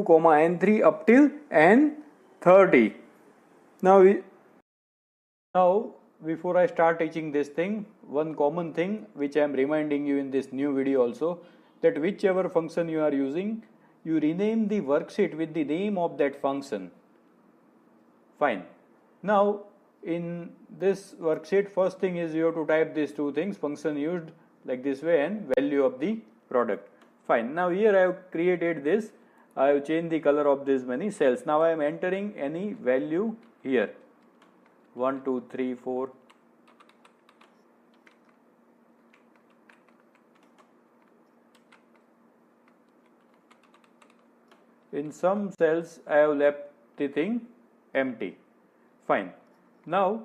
comma n3 up till n30. Now before I start teaching this thing, one common thing which I am reminding you in this new video also, that whichever function you are using, you rename the worksheet with the name of that function. Fine. Now in this worksheet, first thing is you have to type these two things, function used like this way and value of the product. Fine. Now here I have created this, I have changed the color of these many cells. Now I am entering any value here, 1, 2, 3, 4. In some cells I have left the thing empty. Fine. Now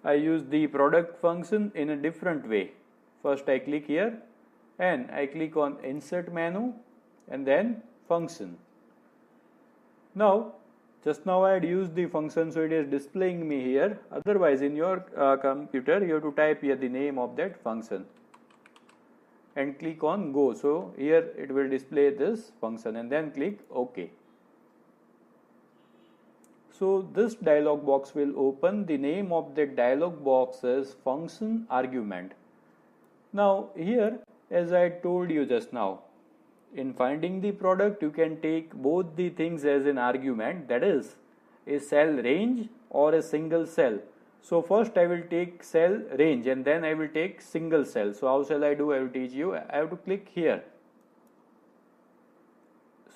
I use the product function in a different way. First I click here and I click on insert menu and then function. Now just now I had used the function, so it is displaying me here. Otherwise in your computer you have to type here the name of that function and click on go. So here it will display this function and then click OK. So this dialog box will open. The name of the dialog box is function argument. Now here, as I told you just now, in finding the product you can take both the things as an argument, that is a cell range or a single cell. So first I will take cell range and then I will take single cell. So how shall I do? I will teach you. I have to click here.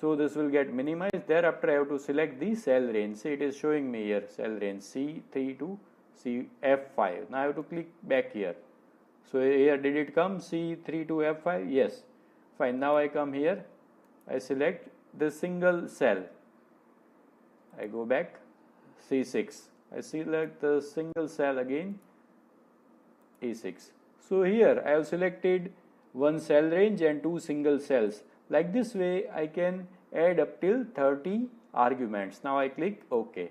So this will get minimized. Thereafter I have to select the cell range. See, it is showing me here cell range C3 to F5. Now I have to click back here. So here did it come C3 to F5? Yes. Fine. Now I come here. I select the single cell. I go back C6. I select the single cell again E6. So here I have selected one cell range and two single cells. Like this way I can add up till 30 arguments. Now I click OK.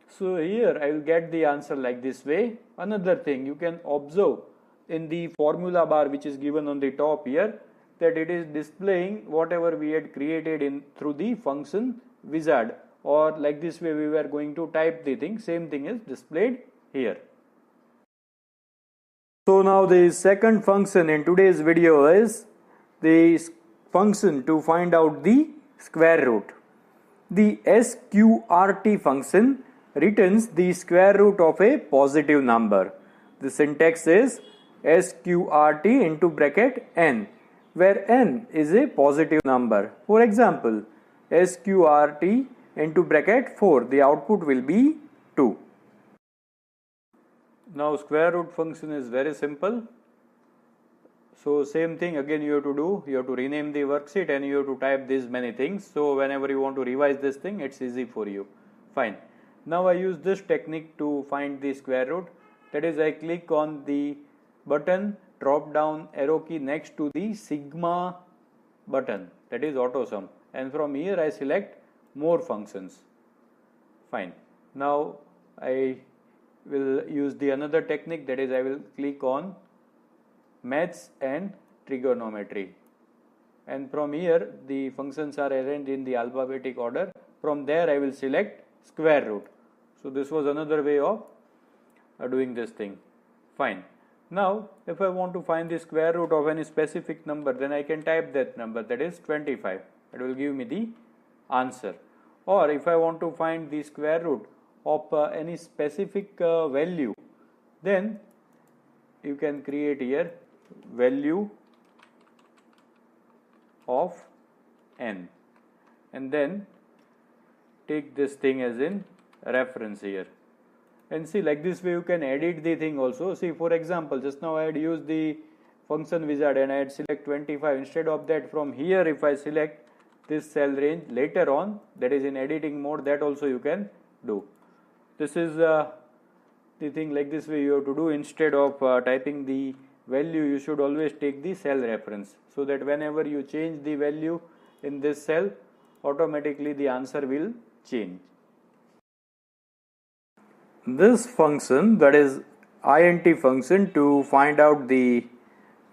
So here I will get the answer like this way. Another thing you can observe in the formula bar which is given on the top here, that it is displaying whatever we had created in through the function wizard, or like this way we were going to type the thing, same thing is displayed here. So now the second function in today's video is the function to find out the square root. The sqrt function returns the square root of a positive number. The syntax is sqrt into bracket n, where n is a positive number. For example, sqrt into bracket 4, the output will be 2. Now square root function is very simple. So same thing again you have to do, you have to rename the worksheet and you have to type these many things. So whenever you want to revise this thing, it's easy for you. Fine. Now I use this technique to find the square root. That is, I click on the button, drop down arrow key next to the sigma button, that is AutoSum, and from here I select more functions. Fine. Now I will use the another technique, that is I will click on maths and trigonometry, and from here the functions are arranged in the alphabetic order. From there I will select square root. So this was another way of doing this thing. Fine. Now if I want to find the square root of any specific number, then I can type that number, that is 25. It will give me the answer. Or if I want to find the square root of any specific value, then you can create here value of n and then take this thing as in reference here, and see, like this way you can edit the thing also. See, for example, just now I had used the function wizard and I had select 25. Instead of that, from here if I select this cell range later on, that is in editing mode, that also you can do. This is the thing, like this way you have to do. Instead of typing the value, you should always take the cell reference, so that whenever you change the value in this cell, automatically the answer will change. This function, that is int function, to find out the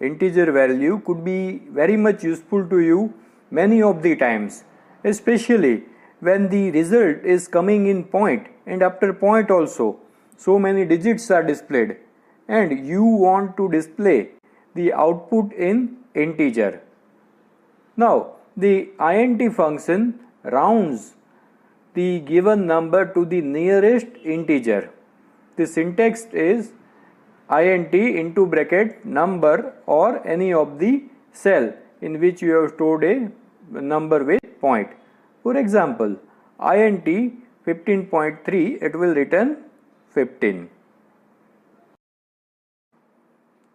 integer value could be very much useful to you many of the times, especially when the result is coming in point and after point also so many digits are displayed and you want to display the output in integer. Now the int function rounds the given number to the nearest integer. The syntax is int into bracket number or any of the cell in which you have stored a number with point. For example, int 15.3, it will return 15.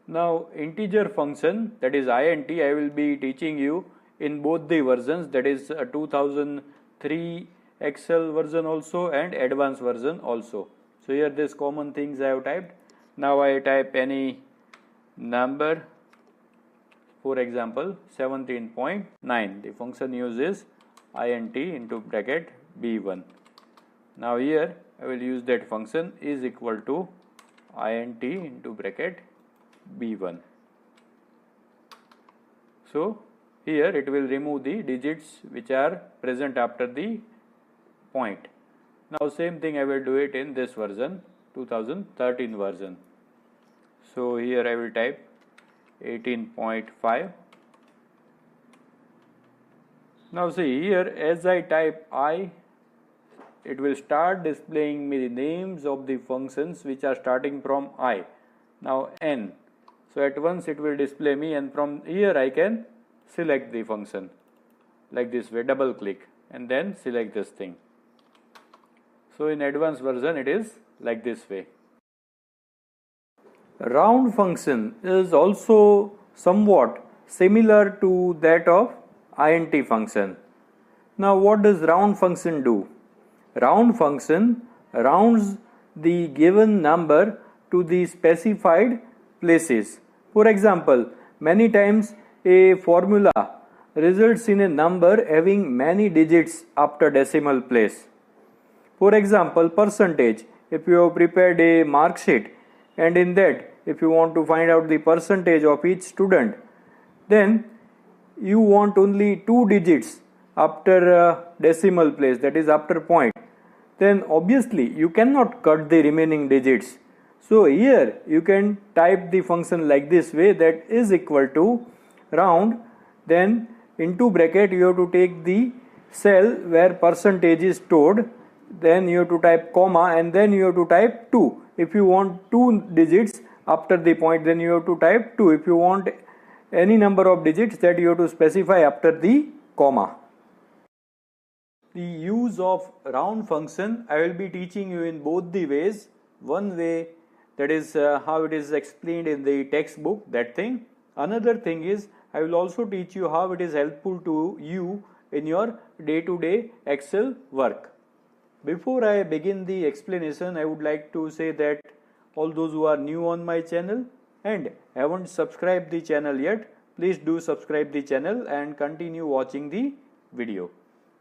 Now integer function, that is int, I will be teaching you in both the versions, that is 2003 Excel version also and advanced version also. So here these common things I have typed. Now I type any number, for example 17.9. The function uses int into bracket b1. Now here I will use that function is equal to int into bracket b1. So here it will remove the digits which are present after the point. Now same thing I will do it in this version, 2013 version. So here I will type 18.5. Now see here, as I type I, it will start displaying me the names of the functions which are starting from I. Now n. So at once it will display me, and from here I can select the function like this way, double click and then select this thing. So in advanced version it is like this way. Round function is also somewhat similar to that of int function. Now what does round function do? Round function rounds the given number to the specified places. For example, many times a formula results in a number having many digits after decimal place. For example, percentage. If you have prepared a mark sheet and in that if you want to find out the percentage of each student, then you want only 2 digits after decimal place, that is after point, then obviously you cannot cut the remaining digits. So here you can type the function like this way, that is equal to round, then into bracket you have to take the cell where percentage is stored, then you have to type comma and then you have to type 2. If you want 2 digits after the point, then you have to type 2. If you want any number of digits, that you have to specify after the comma. The use of round function I will be teaching you in both the ways. One way, that is how it is explained in the textbook, that thing. Another thing is I will also teach you how it is helpful to you in your day-to-day Excel work. Before I begin the explanation, I would like to say that all those who are new on my channel and haven't subscribed the channel yet, please do subscribe the channel and continue watching the video.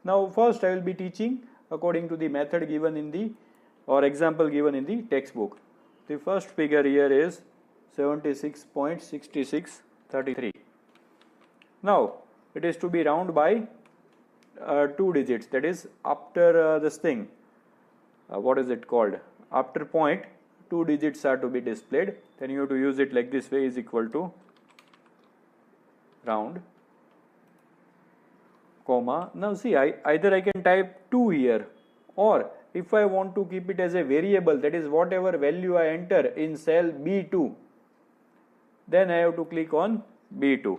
Now first I will be teaching according to the method given in the or example given in the textbook. The first figure here is 76.6633. Now it is to be round by 2 digits, that is after this thing, what is it called, after point 2 digits are to be displayed, then you have to use it like this way, is equal to round comma. Now see, either I can type 2 here, or if I want to keep it as a variable, that is whatever value I enter in cell B2, then I have to click on B2.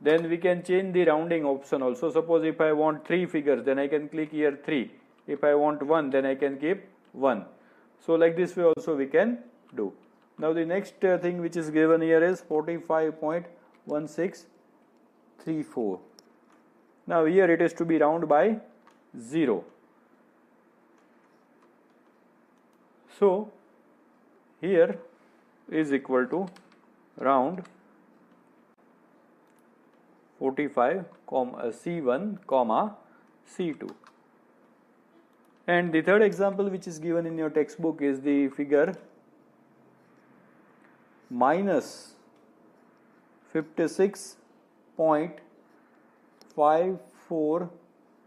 Then we can change the rounding option also. Suppose if I want 3 figures, then I can click here 3. If I want 1, then I can keep 1. So like this way also we can do. Now the next thing which is given here is 45.1634. Now here it is to be round by 0. So here is equal to round 45, C1, C2. And the third example which is given in your textbook is the figure minus 56.5 5, 4,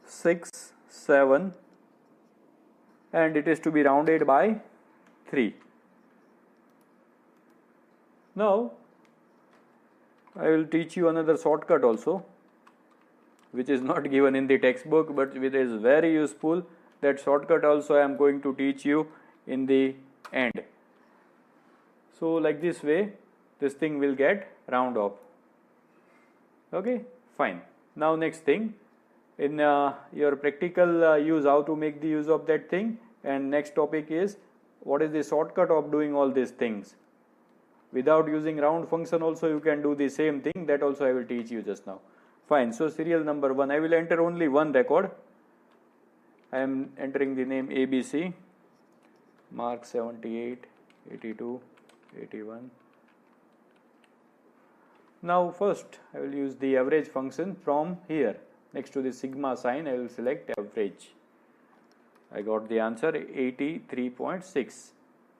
6, 7, and it is to be rounded by 3. Now I will teach you another shortcut also, which is not given in the textbook but which is very useful. That shortcut also I am going to teach you in the end. So like this way this thing will get round off. Okay, fine. Now next thing, in your practical use, how to make the use of that thing, and next topic is what is the shortcut of doing all these things. Without using round function also you can do the same thing, that also I will teach you just now. Fine. So serial number 1, I will enter only one record. I am entering the name ABC, mark 78, 82, 81. Now first I will use the average function. From here next to the sigma sign I will select average. I got the answer 83.6.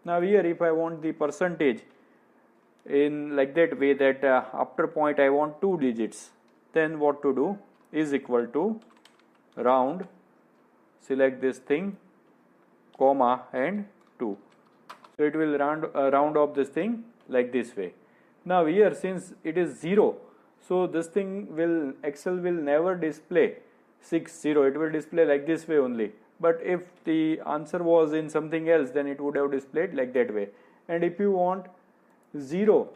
Now here if I want the percentage in like that way that after point I want 2 digits, then what to do is equal to round, select this thing, comma and 2. So it will round off this thing like this way. Now here since it is 0, so this thing will, Excel will never display 60, it will display like this way only. But if the answer was in something else, then it would have displayed like that way. And if you want 0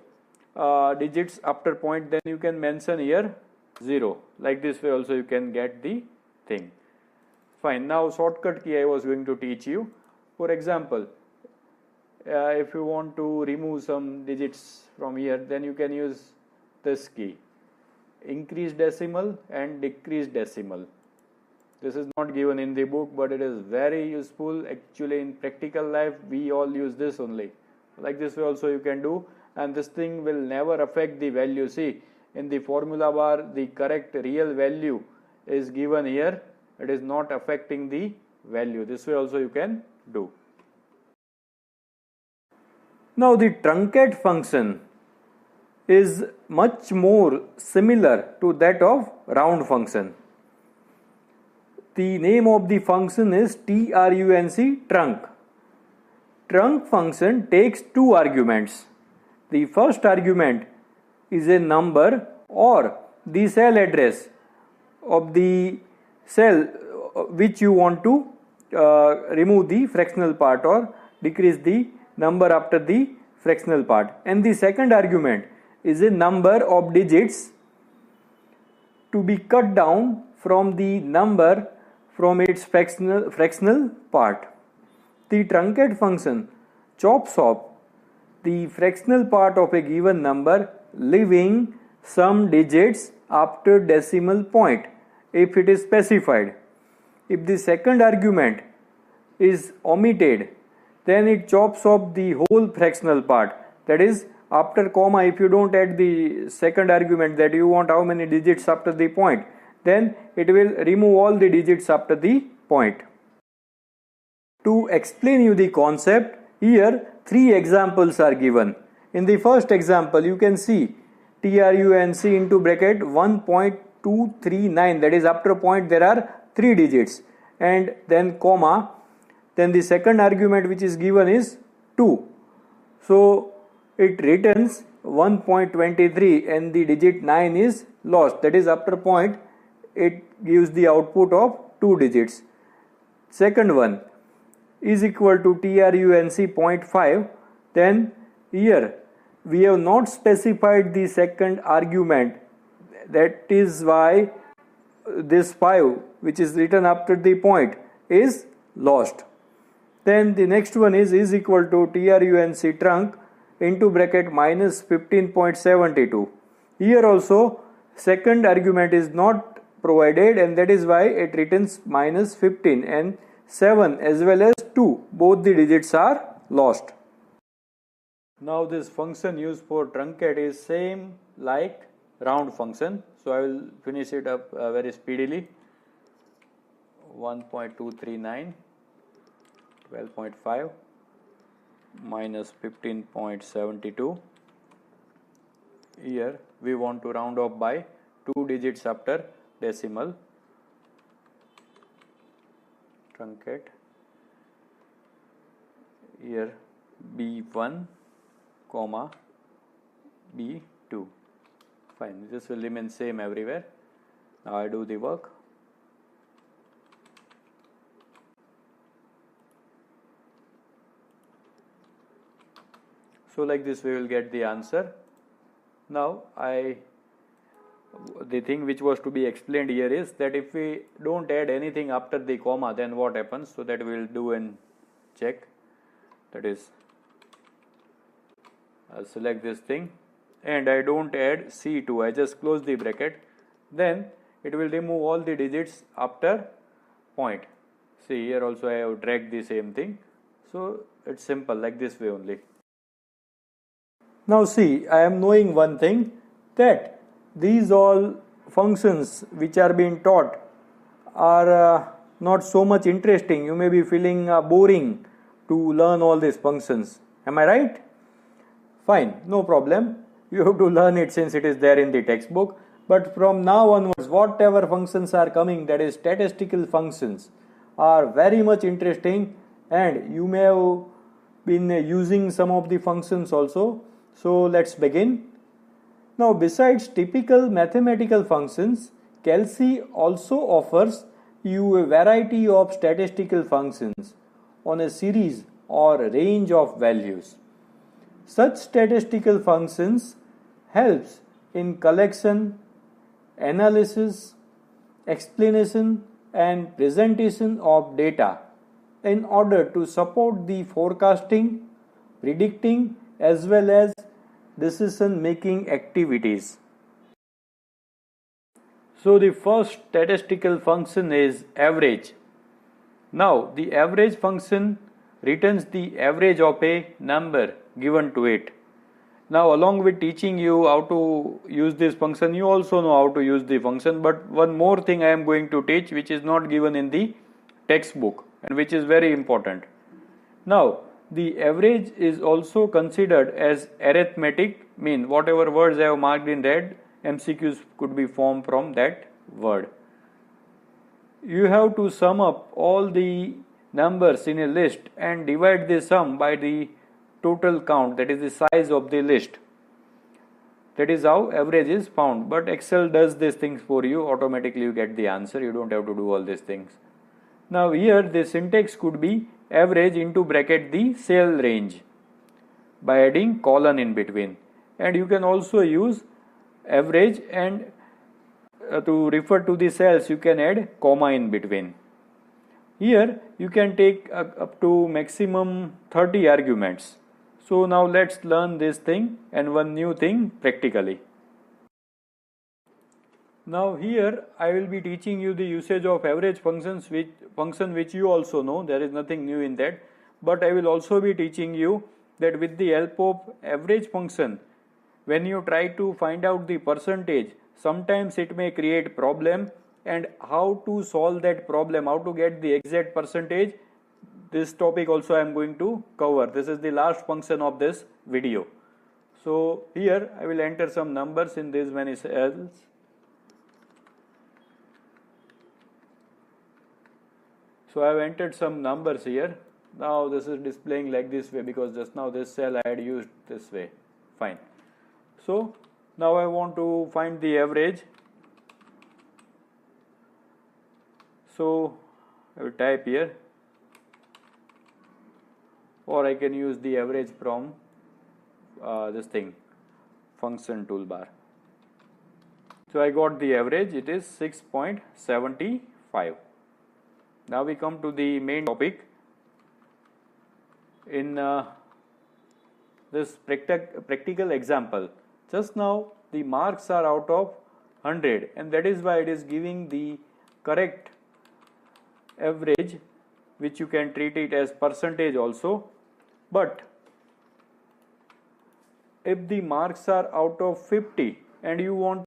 digits after point, then you can mention here 0. Like this way also you can get the thing. Fine. Now shortcut key I was going to teach you. For example, if you want to remove some digits from here, then you can use this key, increase decimal and decrease decimal. This is not given in the book, but it is very useful. Actually in practical life we all use this only. Like this way also you can do, and this thing will never affect the value. See, in the formula bar the correct real value is given here, it is not affecting the value. This way also you can do. Now the truncate function is much more similar to that of round function. The name of the function is TRUNC, trunc. Trunc function takes 2 arguments. The first argument is a number or the cell address of the cell which you want to remove the fractional part or decrease the number after the fractional part, and the second argument is a number of digits to be cut down from the number from its fractional part. The truncate function chops off the fractional part of a given number, leaving some digits after decimal point if it is specified. If the second argument is omitted, then it chops off the whole fractional part. That is, after comma, if you don't add the second argument that you want how many digits after the point, then it will remove all the digits after the point. To explain you the concept, here 3 examples are given. In the first example, you can see TRUNC into bracket 1.239, that is after point there are 3 digits, and then comma, then the second argument which is given is 2. So it returns 1.23 and the digit 9 is lost, that is after point it gives the output of 2 digits. Second one is equal to TRUNC 0.5, then here we have not specified the second argument, that is why this 5 which is written after the point is lost. Then the next one is equal to TRUNC trunc into bracket minus 15.72. Here also second argument is not provided, and that is why it returns minus 15, and 7 as well as 2, both the digits are lost. Now this function used for truncate is same like round function, so I will finish it up very speedily. 1.239, 12.5 minus 15.72. Here we want to round off by 2 digits after decimal, truncate, here B1 comma B2. Fine, this will remain same everywhere. Now I do the work. So like this we will get the answer. Now the thing which was to be explained here is that if we don't add anything after the comma, then what happens? So that we will do and check. That is, I'll select this thing and I don't add C2, I just close the bracket, then it will remove all the digits after point. See, here also I have dragged the same thing. So it's simple, like this way only. Now see, I am knowing one thing, that these all functions which are being taught are not so much interesting. You may be feeling boring to learn all these functions. Am I right? Fine, no problem. You have to learn it since it is there in the textbook. But from now onwards, whatever functions are coming, that is statistical functions, are very much interesting, and you may have been using some of the functions also. So let's begin. Now, besides typical mathematical functions, Kelsey also offers you a variety of statistical functions on a series or range of values. Such statistical functions helps in collection, analysis, explanation and presentation of data in order to support the forecasting, predicting as well as decision making activities. So the first statistical function is average. Now the average function returns the average of a number given to it. Now along with teaching you how to use this function, you also know how to use the function, but one more thing I am going to teach which is not given in the textbook and which is very important. Now the average is also considered as arithmetic mean. Whatever words I have marked in red, MCQs could be formed from that word. You have to sum up all the numbers in a list and divide the sum by the total count, that is the size of the list. That is how average is found. But Excel does these things for you, automatically you get the answer, you don't have to do all these things. Now here the syntax could be average into bracket the cell range by adding colon in between, and you can also use average and to refer to the cells you can add comma in between. Here you can take up to maximum 30 arguments. So now let's learn this thing and one new thing practically. Now here I will be teaching you the usage of average functions, which you also know, there is nothing new in that, but I will also be teaching you that with the help of average function, when you try to find out the percentage, sometimes it may create problem, and how to solve that problem, how to get the exact percentage, this topic also I am going to cover. This is the last function of this video. So here I will enter some numbers in these many cells. So I have entered some numbers here. Now this is displaying like this way because just now this cell I had used this way. Fine. So now I want to find the average. So I will type here, or I can use the average from this thing, function toolbar. So I got the average, it is 6.75. Now we come to the main topic. In this practical example, just now the marks are out of 100, and that is why it is giving the correct average, which you can treat it as percentage also. But if the marks are out of 50 and you want